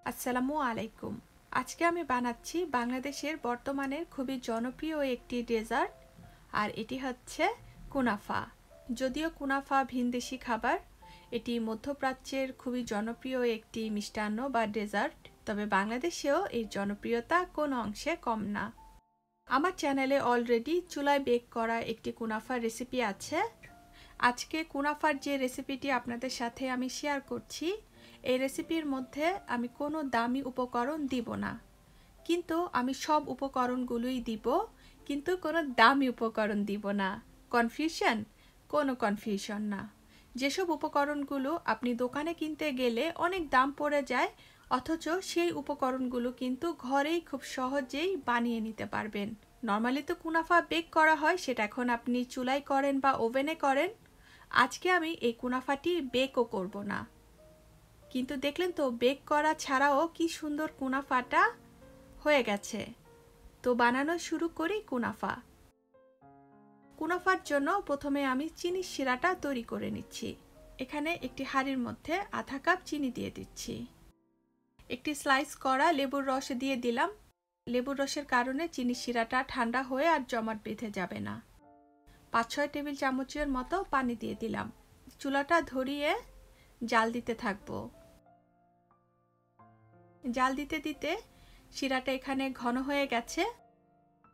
আসসালামু আলাইকুম। আজকে আমি বানাচ্ছি বাংলাদেশের বর্তমানের খুবই জনপ্রিয় একটি ডেজার্ট, আর এটি হচ্ছে কুনাফা। যদিও কুনাফা ভিনদেশি খাবার, এটি মধ্যপ্রাচ্যের খুবই জনপ্রিয় একটি মিষ্টান্ন বা ডেজার্ট, তবে বাংলাদেশেও এর জনপ্রিয়তা কোনো অংশে কম না। আমার চ্যানেলে অলরেডি চুলায় বেক করা একটি কুনাফার রেসিপি আছে। আজকে কুনাফার যে রেসিপিটি আপনাদের সাথে আমি শেয়ার করছি, এই রেসিপির মধ্যে আমি কোনো দামি উপকরণ দিব না, কিন্তু আমি সব উপকরণগুলোই দিব, কিন্তু কোনো দামি উপকরণ দিব না। কনফিউশন? কোনো কনফিউশন না। যেসব উপকরণগুলো আপনি দোকানে কিনতে গেলে অনেক দাম পড়ে যায়, অথচ সেই উপকরণগুলো কিন্তু ঘরেই খুব সহজেই বানিয়ে নিতে পারবেন। নর্মালি তো কুনাফা বেক করা হয়, সেটা এখন আপনি চুলায় করেন বা ওভেনে করেন। আজকে আমি এই কুনাফাটি বেকও করব না, কিন্তু দেখলেন তো বেক করা ছাড়াও কি সুন্দর কুনাফাটা হয়ে গেছে। তো বানানো শুরু করি কুনাফা। কুনাফার জন্য প্রথমে আমি চিনির শিরাটা তৈরি করে নিচ্ছি। এখানে একটি হাঁড়ির মধ্যে আধা কাপ চিনি দিয়ে দিচ্ছি। একটি স্লাইস করা লেবুর রস দিয়ে দিলাম। লেবুর রসের কারণে চিনির শিরাটা ঠান্ডা হয়ে আর জমাট বেঁধে যাবে না। 5-6 টেবিল চামচের মতো পানি দিয়ে দিলাম। চুলাটা ধরিয়ে জাল দিতে থাকবো। জাল দিতে দিতে শিরাটা এখানে ঘন হয়ে গেছে,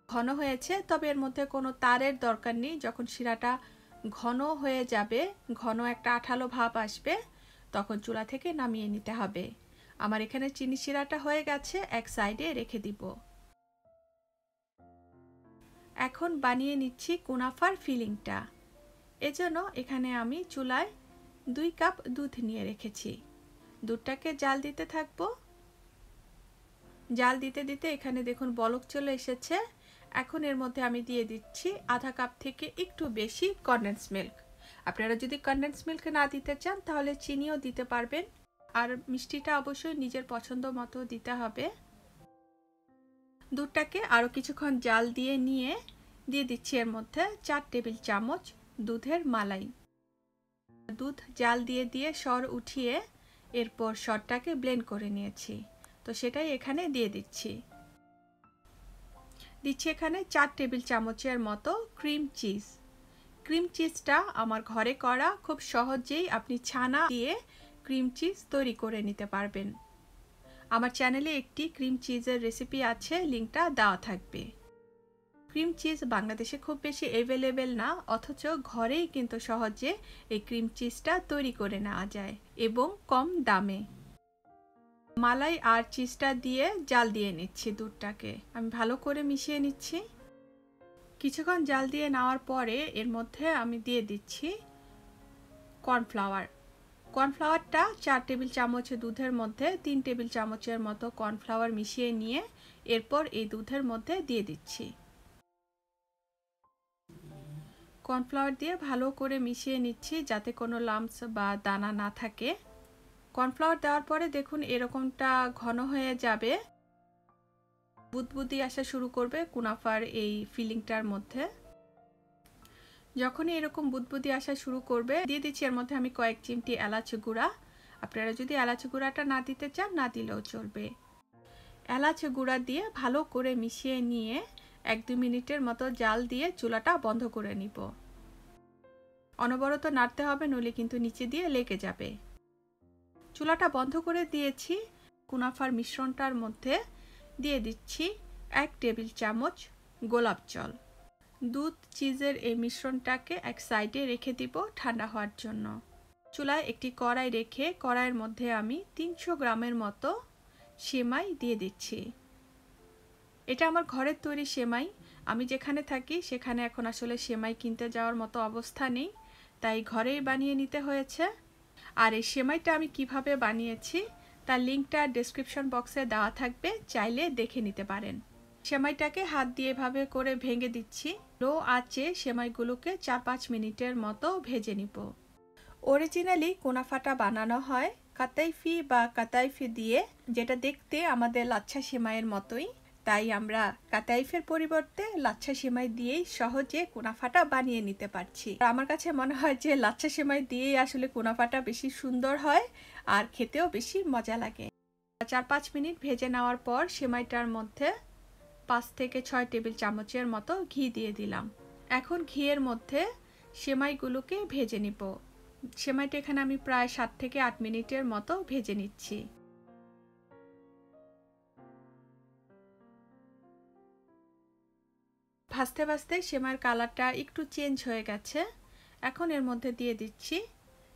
ঘন হয়েছে, তবে এর মধ্যে কোনো তারের দরকার নেই। যখন শিরাটা ঘন হয়ে যাবে, ঘন একটা আঠালো ভাব আসবে, তখন চুলা থেকে নামিয়ে নিতে হবে। আমার এখানে চিনি শিরাটা হয়ে গেছে, এক সাইডে রেখে দিব। এখন বানিয়ে নিচ্ছি কুনাফার ফিলিংটা। এজন্য এখানে আমি চুলায় 2 কাপ দুধ নিয়ে রেখেছি। দুধটাকে জাল দিতে থাকবো। জাল দিতে দিতে এখানে দেখুন বলক চলে এসেছে। এখন এর মধ্যে আমি দিয়ে দিচ্ছি আধা কাপ থেকে একটু বেশি কনডেন্স মিল্ক। আপনারা যদি কনডেন্স মিল্ক না দিতে চান তাহলে চিনিও দিতে পারবেন, আর মিষ্টিটা অবশ্যই নিজের পছন্দ মতো দিতে হবে। দুধটাকে আরও কিছুক্ষণ জাল দিয়ে নিয়ে দিয়ে দিচ্ছি এর মধ্যে 4 টেবিল চামচ দুধের মালাই। দুধ জাল দিয়ে দিয়ে সর উঠিয়ে এরপর সরটাকে ব্লেন্ড করে নিয়েছি, তো সেটাই এখানে দিয়ে দিচ্ছি। এখানে 4 টেবিল চামচের মতো ক্রিম চিজ। ক্রিম চিজটা আমার ঘরে করা, খুব সহজেই আপনি ছানা দিয়ে ক্রিম চিজ তৈরি করে নিতে পারবেন। আমার চ্যানেলে একটি ক্রিম চিজের রেসিপি আছে, লিঙ্কটা দেওয়া থাকবে। ক্রিম চিজ বাংলাদেশে খুব বেশি অ্যাভেলেবেল না, অথচ ঘরেই কিন্তু সহজে এই ক্রিম চিজটা তৈরি করে নেওয়া যায় এবং কম দামে। মালাই আর চিজটা দিয়ে জাল দিয়ে নিচ্ছি। দুধটাকে আমি ভালো করে মিশিয়ে নিচ্ছি। কিছুক্ষণ জাল দিয়ে নেওয়ার পরে এর মধ্যে আমি দিয়ে দিচ্ছি কর্নফ্লাওয়ার। কর্নফ্লাওয়ারটা 4 টেবিল চামচ দুধের মধ্যে 3 টেবিল চামচের মতো কর্নফ্লাওয়ার মিশিয়ে নিয়ে এরপর এই দুধের মধ্যে দিয়ে দিচ্ছি। কর্নফ্লাওয়ার দিয়ে ভালো করে মিশিয়ে নিচ্ছি যাতে কোনো লাম্পস বা দানা না থাকে। কর্নফ্লাওয়ার দেওয়ার পরে দেখুন এরকমটা ঘন হয়ে যাবে, বুদবুদি আসা শুরু করবে কুনাফার এই ফিলিংটার মধ্যে। যখনই এরকম বুদবুদি আসা শুরু করবে দিয়ে দিচ্ছি এর মধ্যে আমি কয়েক চিমটি এলাচ গুঁড়া। আপনারা যদি এলাচ গুঁড়াটা না দিতে চান না দিলেও চলবে। এলাচ গুঁড়া দিয়ে ভালো করে মিশিয়ে নিয়ে 1-2 মিনিটের মতো জাল দিয়ে চুলাটা বন্ধ করে নিব। অনবরত নাড়তে হবে, নইলে কিন্তু নিচে দিয়ে লেগে যাবে। চুলাটা বন্ধ করে দিয়েছি। কুনাফার মিশ্রণটার মধ্যে দিয়ে দিচ্ছি 1 টেবিল চামচ গোলাপ জল। দুধ চিজের এই মিশ্রণটাকে এক সাইডে রেখে দিব ঠান্ডা হওয়ার জন্য। চুলায় একটি কড়াই রেখে কড়াইয়ের মধ্যে আমি 300 গ্রামের মতো সেমাই দিয়ে দিচ্ছি। এটা আমার ঘরের তৈরি সেমাই। আমি যেখানে থাকি সেখানে এখন আসলে সেমাই কিনতে যাওয়ার মতো অবস্থা নেই, তাই ঘরেই বানিয়ে নিতে হয়েছে। আর এই সেমাইটা আমি কিভাবে বানিয়েছি তার লিঙ্কটা ডেসক্রিপশন বক্সে দেওয়া থাকবে, চাইলে দেখে নিতে পারেন। সেমাইটাকে হাত দিয়ে এভাবে করে ভেঙে দিচ্ছি। লো আঁচে সেমাইগুলোকে 4-5 মিনিটের মতো ভেজে নিব। অরিজিনালি কুনাফাটা বানানো হয় কাতাইফি বা কাতাইফি দিয়ে, যেটা দেখতে আমাদের লাচ্ছা সেমাইয়ের মতোই। তাই আমরা কাতাইফের পরিবর্তে লাচ্ছা সেমাই দিয়েই সহজে কুনাফাটা বানিয়ে নিতে পারছি। আমার কাছে মনে হয় যে লাচ্ছা সেমাই দিয়েই আসলে কুনাফাটা বেশি সুন্দর হয় আর খেতেও বেশি মজা লাগে। 4-5 মিনিট ভেজে নেওয়ার পর সেমাইটার মধ্যে 5 থেকে 6 টেবিল চামচের মতো ঘি দিয়ে দিলাম। এখন ঘিয়ের মধ্যে সেমাইগুলোকে ভেজে নিব। সেমাইটা এখানে আমি প্রায় 7 থেকে 8 মিনিটের মতো ভেজে নিচ্ছি। ভাজতে ভাজতে সেমাইয়ের কালারটা একটু চেঞ্জ হয়ে গেছে। এখন এর মধ্যে দিয়ে দিচ্ছি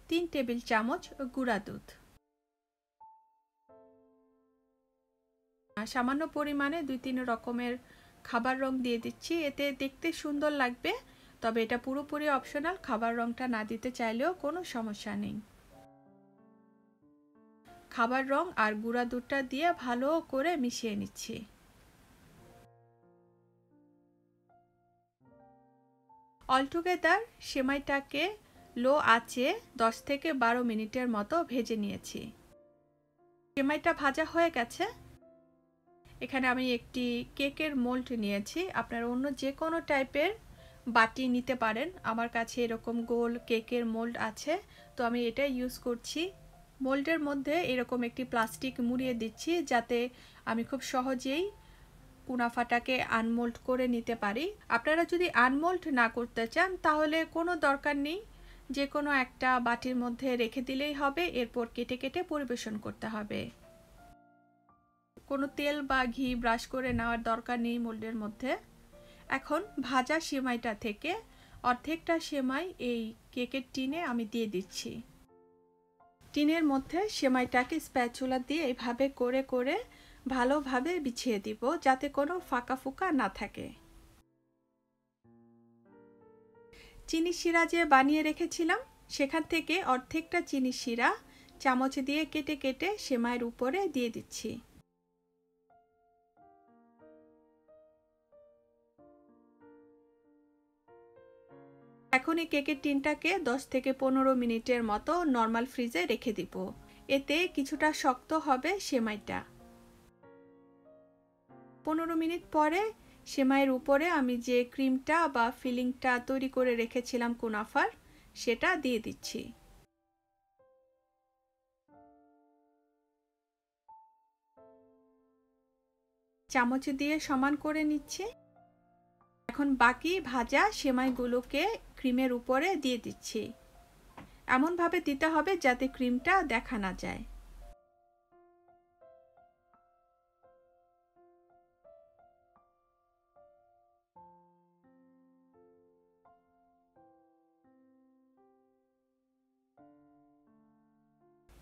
3 টেবিল চামচ গুঁড়া দুধ। সামান্য পরিমাণে 2-3 রকমের খাবার রং দিয়ে দিচ্ছি, এতে দেখতে সুন্দর লাগবে। তবে এটা পুরোপুরি অপশনাল, খাবার রংটা না দিতে চাইলেও কোনো সমস্যা নেই। খাবার রং আর গুঁড়া দুধটা দিয়ে ভালো করে মিশিয়ে নিচ্ছি। অলটুগেদার সেমাইটাকে লো আঁচে 10 থেকে 12 মিনিটের মতো ভেজে নিয়েছি। সেমাইটা ভাজা হয়ে গেছে। এখানে আমি একটি কেকের মোল্ড নিয়েছি। আপনারা অন্য যে কোনো টাইপের বাটি নিতে পারেন। আমার কাছে এরকম গোল কেকের মোল্ড আছে, তো আমি এটা ইউজ করছি। মোল্ডের মধ্যে এরকম একটি প্লাস্টিক মুড়িয়ে দিচ্ছি, যাতে আমি খুব সহজেই কুনাফাটাকে আনমোল্ড করে নিতে পারি। আপনারা যদি আনমোল্ড না করতে চান তাহলে কোনো দরকার নেই, যে কোনো একটা বাটির মধ্যে রেখে দিলেই হবে। এরপর কেটে কেটে পরিবেশন করতে হবে। কোনো তেল বা ঘি ব্রাশ করে নেওয়ার দরকার নেই মোল্ডের মধ্যে। এখন ভাজা সেমাইটা থেকে অর্ধেকটা সেমাই এই কেকের টিনে আমি দিয়ে দিচ্ছি। টিনের মধ্যে সেমাইটাকে স্প্যাচুলা দিয়ে এইভাবে করে করে ভালোভাবে বিছিয়ে দিব, যাতে কোনো ফাঁকা ফুকা না থাকে। চিনি শিরা যে বানিয়ে রেখেছিলাম, সেখান থেকে অর্ধেকটা চিনি শিরা চামচ দিয়ে কেটে কেটে সেমাইয়ের উপরে দিয়ে দিচ্ছি। এখন এই কেকের টিনটাকে 10 থেকে 15 মিনিটের মতো নর্মাল ফ্রিজে রেখে দিব। এতে কিছুটা শক্ত হবে সেমাইটা। 15 মিনিট পরে সেমাইয়ের উপরে আমি যে ক্রিমটা বা ফিলিংটা তৈরি করে রেখেছিলাম কুনাফার, সেটা দিয়ে দিচ্ছি। চামচ দিয়ে সমান করে নিচ্ছি। এখন বাকি ভাজা সেমাইগুলোকে ক্রিমের উপরে দিয়ে দিচ্ছি। এমনভাবে দিতে হবে যাতে ক্রিমটা দেখা না যায়।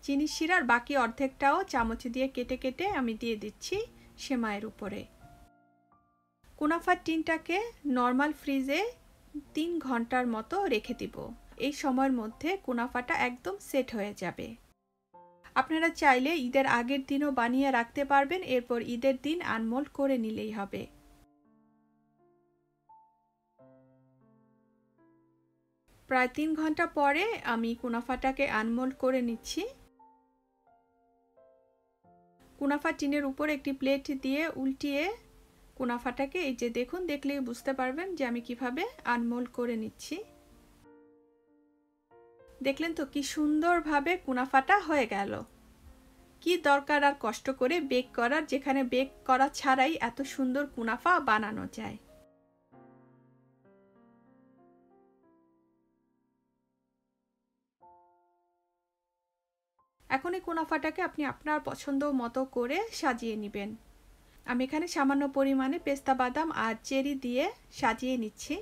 চিনি শিরার বাকি অর্ধেকটাও চামচ দিয়ে কেটে কেটে আমি দিয়ে দিচ্ছি সেমাইয়ের উপরে। কুনাফার টিনটাকে নর্মাল ফ্রিজে 3 ঘন্টার মতো রেখে দিব। এই সময়ের মধ্যে কুনাফাটা একদম সেট হয়ে যাবে। আপনারা চাইলে ঈদের আগের দিনও বানিয়ে রাখতে পারবেন, এরপর ঈদের দিন আনমোল্ড করে নিলেই হবে। প্রায় 3 ঘন্টা পরে আমি কুনাফাটাকে আনমোল্ড করে নিচ্ছি। কুনাফা টিনের উপর একটি প্লেট দিয়ে উল্টিয়ে কুনাফাটাকে এই যে দেখুন, দেখলেই বুঝতে পারবেন যে আমি কিভাবে আনমোল্ড করে নিচ্ছি। দেখলেন তো কি সুন্দরভাবে কুনাফাটা হয়ে গেল। কি দরকার আর কষ্ট করে বেক করার, যেখানে বেক করা ছাড়াই এত সুন্দর কুনাফা বানানো যায়। এখন এই কুনাফাটাকে আপনি আপনার পছন্দ মতো করে সাজিয়ে নেবেন। আমি এখানে সামান্য পরিমাণে পেস্তা বাদাম আর চেরি দিয়ে সাজিয়ে নিচ্ছি।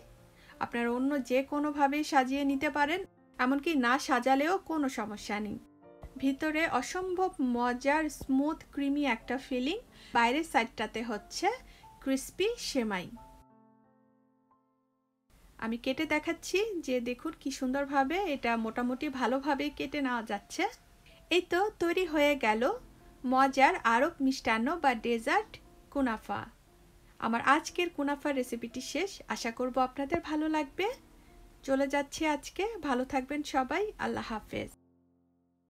আপনারা অন্য যে কোনোভাবেই সাজিয়ে নিতে পারেন, এমনকি না সাজালেও কোনো সমস্যা নেই। ভিতরে অসম্ভব মজার স্মুথ ক্রিমি একটা ফিলিং, বাইরের সাইডটাতে হচ্ছে ক্রিস্পি সেমাই। আমি কেটে দেখাচ্ছি, যে দেখুন কি সুন্দরভাবে এটা মোটামুটি ভালোভাবে কেটে নেওয়া যাচ্ছে। এই তো তৈরি হয়ে গেল মজার আরব মিষ্টান্ন বা ডেজার্ট কুনাফা। আমার আজকের কুনাফার রেসিপিটি শেষ। আশা করব আপনাদের ভালো লাগবে। চলে যাচ্ছি আজকে। ভালো থাকবেন সবাই। আল্লাহ হাফেজ।